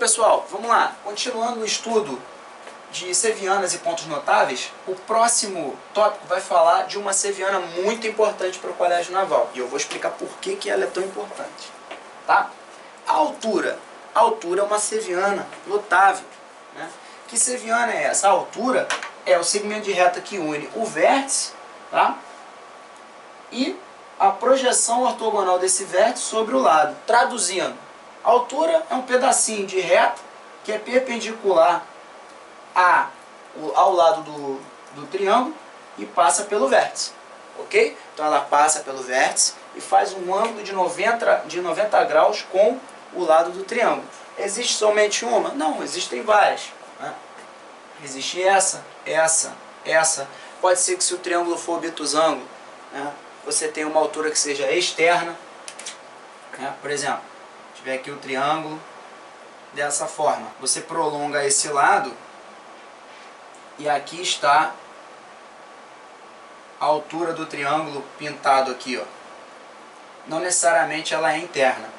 pessoal, vamos lá. Continuando o estudo de sevianas e pontos notáveis, o próximo tópico vai falar de uma seviana muito importante para o Colégio Naval. E eu vou explicar por que ela é tão importante. Tá? A altura. A altura é uma seviana notável. Né? Que seviana é essa? A altura é o segmento de reta que une o vértice, tá? E a projeção ortogonal desse vértice sobre o lado. Traduzindo, a altura é um pedacinho de reta que é perpendicular ao lado do triângulo e passa pelo vértice. Ok? Então ela passa pelo vértice e faz um ângulo de 90 graus com o lado do triângulo. Existe somente uma? Não, existem várias. Né? Existe essa. Pode ser que se o triângulo for obtusângulo, né, você tem uma altura que seja externa. Né? Por exemplo, tiver aqui o triângulo dessa forma. Você prolonga esse lado e aqui está a altura do triângulo pintado aqui, ó. Não necessariamente ela é interna.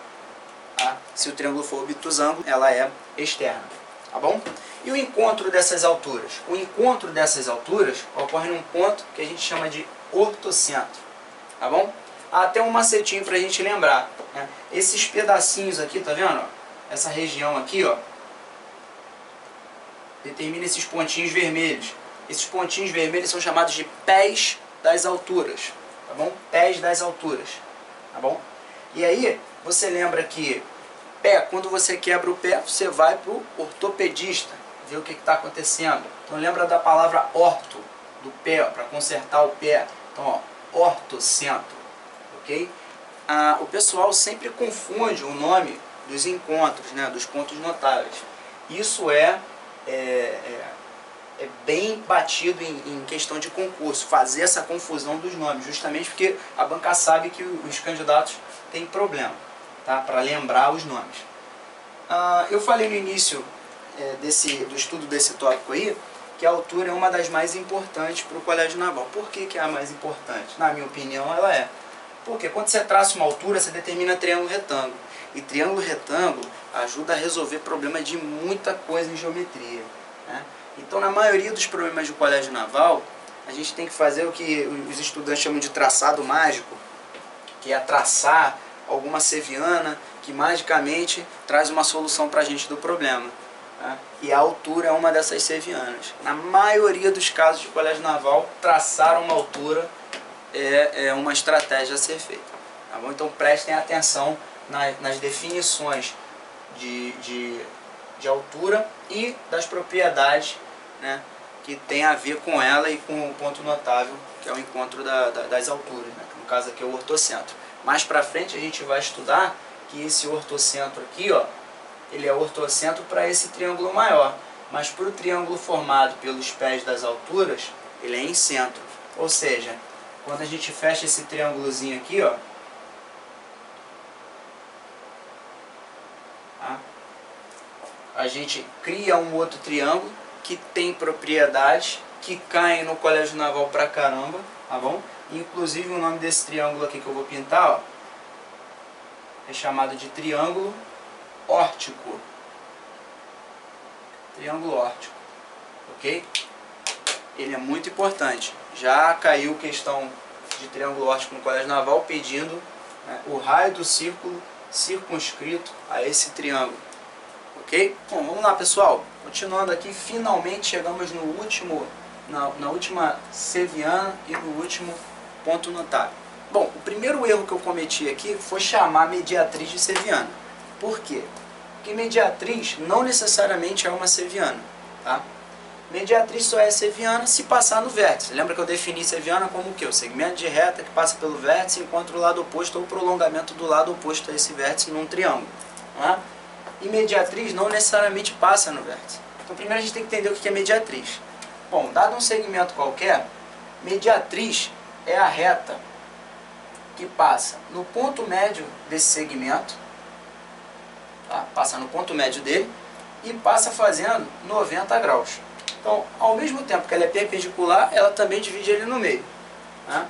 Tá? Se o triângulo for obtusângulo, ela é externa. Tá bom? E o encontro dessas alturas? O encontro dessas alturas ocorre num ponto que a gente chama de ortocentro. Tá bom? Há até um macetinho para a gente lembrar. Né? Esses pedacinhos aqui, tá vendo? Ó? Essa região aqui, ó, determina esses pontinhos vermelhos. Esses pontinhos vermelhos são chamados de pés das alturas. Tá bom? Pés das alturas. Tá bom? E aí, você lembra que pé, quando você quebra o pé, você vai para o ortopedista, ver o que está acontecendo. Então lembra da palavra orto, do pé, para consertar o pé. Então, ó, ortocentro. Ok? O pessoal sempre confunde o nome dos encontros, né, dos pontos notáveis. Isso é bem batido em questão de concurso, fazer essa confusão dos nomes, justamente porque a banca sabe que os candidatos têm problema, tá, para lembrar os nomes. Eu falei no início do estudo desse tópico aí, que a altura é uma das mais importantes para o Colégio Naval. Por que é a mais importante? Na minha opinião, ela é. Porque quando você traça uma altura, você determina triângulo retângulo. E triângulo retângulo ajuda a resolver problemas de muita coisa em geometria. Né? Então, na maioria dos problemas do Colégio Naval, a gente tem que fazer o que os estudantes chamam de traçado mágico, que é traçar alguma seviana que magicamente traz uma solução para a gente do problema. Tá? E a altura é uma dessas sevianas. Na maioria dos casos de Colégio Naval, traçar uma altura é uma estratégia a ser feita. Tá bom? Então prestem atenção nas definições de altura e das propriedades, né, que tem a ver com ela e com o ponto notável, que é o encontro das alturas, né, que no caso aqui é o ortocentro. Mais para frente a gente vai estudar que esse ortocentro aqui, ó, ele é ortocentro para esse triângulo maior, mas para o triângulo formado pelos pés das alturas, ele é em centro. Ou seja, quando a gente fecha esse triângulozinho aqui, ó, tá? A gente cria um outro triângulo que tem propriedades que caem no Colégio Naval pra caramba, tá bom? Inclusive o nome desse triângulo aqui que eu vou pintar, ó, é chamado de triângulo órtico. Triângulo órtico, ok? Ele é muito importante. Já caiu questão de triângulo órtico no Colégio Naval pedindo, né, o raio do círculo circunscrito a esse triângulo. Ok? Bom, vamos lá, pessoal. Continuando aqui, finalmente chegamos no último, na última seviana e no último ponto notável. Bom, o primeiro erro que eu cometi aqui foi chamar mediatriz de seviana. Por quê? Porque mediatriz não necessariamente é uma seviana. Tá? Mediatriz só é seviana se passar no vértice. Lembra que eu defini seviana como o quê? O segmento de reta que passa pelo vértice encontra o lado oposto ou o prolongamento do lado oposto a esse vértice num triângulo. Tá? E mediatriz não necessariamente passa no vértice. Então primeiro a gente tem que entender o que é mediatriz. Bom, dado um segmento qualquer, mediatriz é a reta que passa no ponto médio desse segmento, tá? Passa no ponto médio dele e passa fazendo 90 graus. Então, ao mesmo tempo que ela é perpendicular, ela também divide ele no meio. Tá?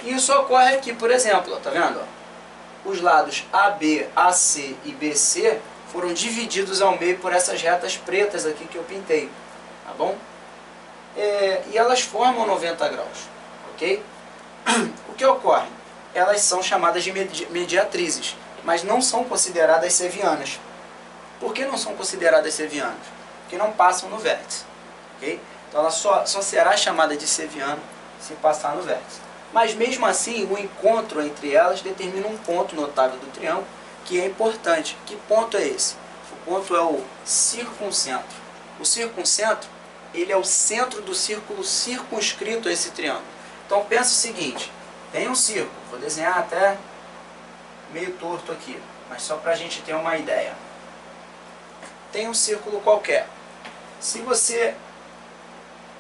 E isso ocorre aqui, por exemplo, ó, tá vendo? Os lados AB, AC e BC foram divididos ao meio por essas retas pretas aqui que eu pintei, tá bom? E elas formam 90 graus, ok? O que ocorre? Elas são chamadas de mediatrizes, mas não são consideradas sevianas. Por que não são consideradas sevianas? Porque não passam no vértice, ok? Então ela só será chamada de seviana se passar no vértice. Mas mesmo assim, o encontro entre elas determina um ponto notável do triângulo, que é importante. Que ponto é esse? O ponto é o circuncentro. O circuncentro, ele é o centro do círculo circunscrito a esse triângulo. Então pensa o seguinte, tem um círculo, vou desenhar até meio torto aqui, mas só para a gente ter uma ideia. Tem um círculo qualquer. Se você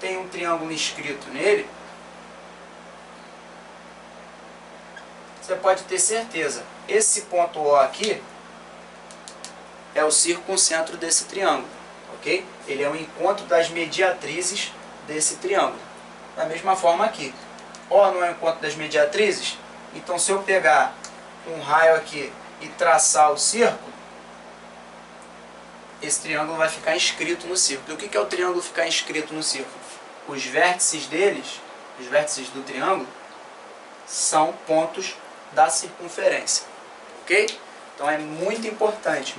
tem um triângulo inscrito nele, você pode ter certeza, esse ponto O aqui é o circuncentro desse triângulo, ok? Ele é o encontro das mediatrizes desse triângulo. Da mesma forma aqui, O não é o encontro das mediatrizes, então se eu pegar um raio aqui e traçar o círculo, esse triângulo vai ficar inscrito no círculo. E o que é o triângulo ficar inscrito no círculo? Os vértices deles, os vértices do triângulo, são pontos da circunferência, ok? Então é muito importante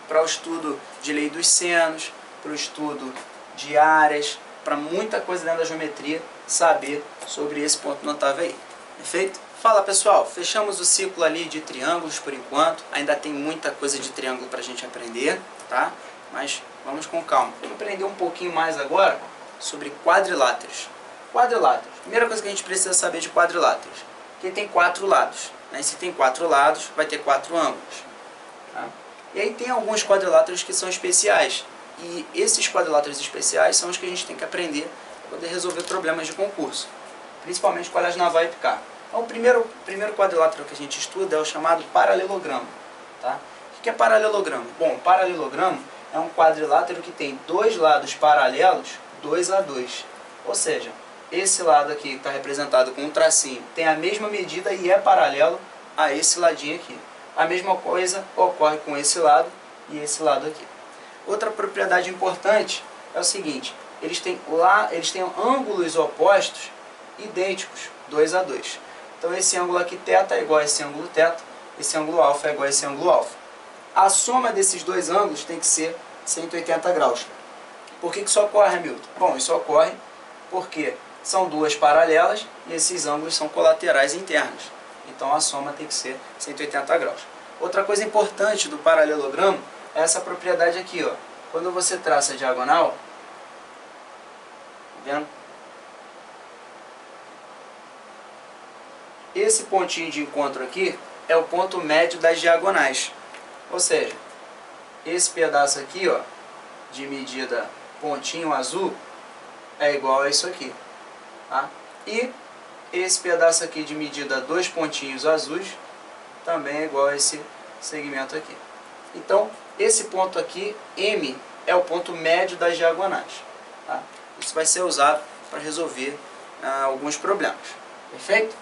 para o estudo de lei dos senos, para o estudo de áreas, para muita coisa dentro da geometria, saber sobre esse ponto notável aí, perfeito? Fala pessoal, fechamos o ciclo ali de triângulos por enquanto, ainda tem muita coisa de triângulo para a gente aprender, tá? Mas vamos com calma. Vamos aprender um pouquinho mais agora sobre quadriláteros. Quadriláteros, primeira coisa que a gente precisa saber de quadriláteros, que tem 4 lados, né? Se tem 4 lados, vai ter 4 ângulos, tá? E aí tem alguns quadriláteros que são especiais, e esses quadriláteros especiais são os que a gente tem que aprender para poder resolver problemas de concurso, principalmente colégio naval e picar. Então, o primeiro quadrilátero que a gente estuda é o chamado paralelogramo, tá? O que é paralelogramo? Bom, paralelogramo é um quadrilátero que tem 2 lados paralelos, 2 a 2, ou seja, esse lado aqui que está representado com um tracinho tem a mesma medida e é paralelo a esse ladinho aqui. A mesma coisa ocorre com esse lado e esse lado aqui. Outra propriedade importante é o seguinte, eles têm ângulos opostos idênticos, 2 a 2. Então esse ângulo aqui θ é igual a esse ângulo θ, esse ângulo α é igual a esse ângulo α. A soma desses dois ângulos tem que ser 180 graus. Por que isso ocorre, Hamilton? Bom, isso ocorre porque são duas paralelas e esses ângulos são colaterais internos. Então a soma tem que ser 180 graus. Outra coisa importante do paralelogramo é essa propriedade aqui, ó. Quando você traça a diagonal, tá vendo? Esse pontinho de encontro aqui é o ponto médio das diagonais. Ou seja, esse pedaço aqui, ó, de medida pontinho azul, é igual a isso aqui, tá? E esse pedaço aqui de medida 2 pontinhos azuis também é igual a esse segmento aqui. Então, esse ponto aqui, M, é o ponto médio das diagonais, tá? Isso vai ser usado para resolver alguns problemas. Perfeito?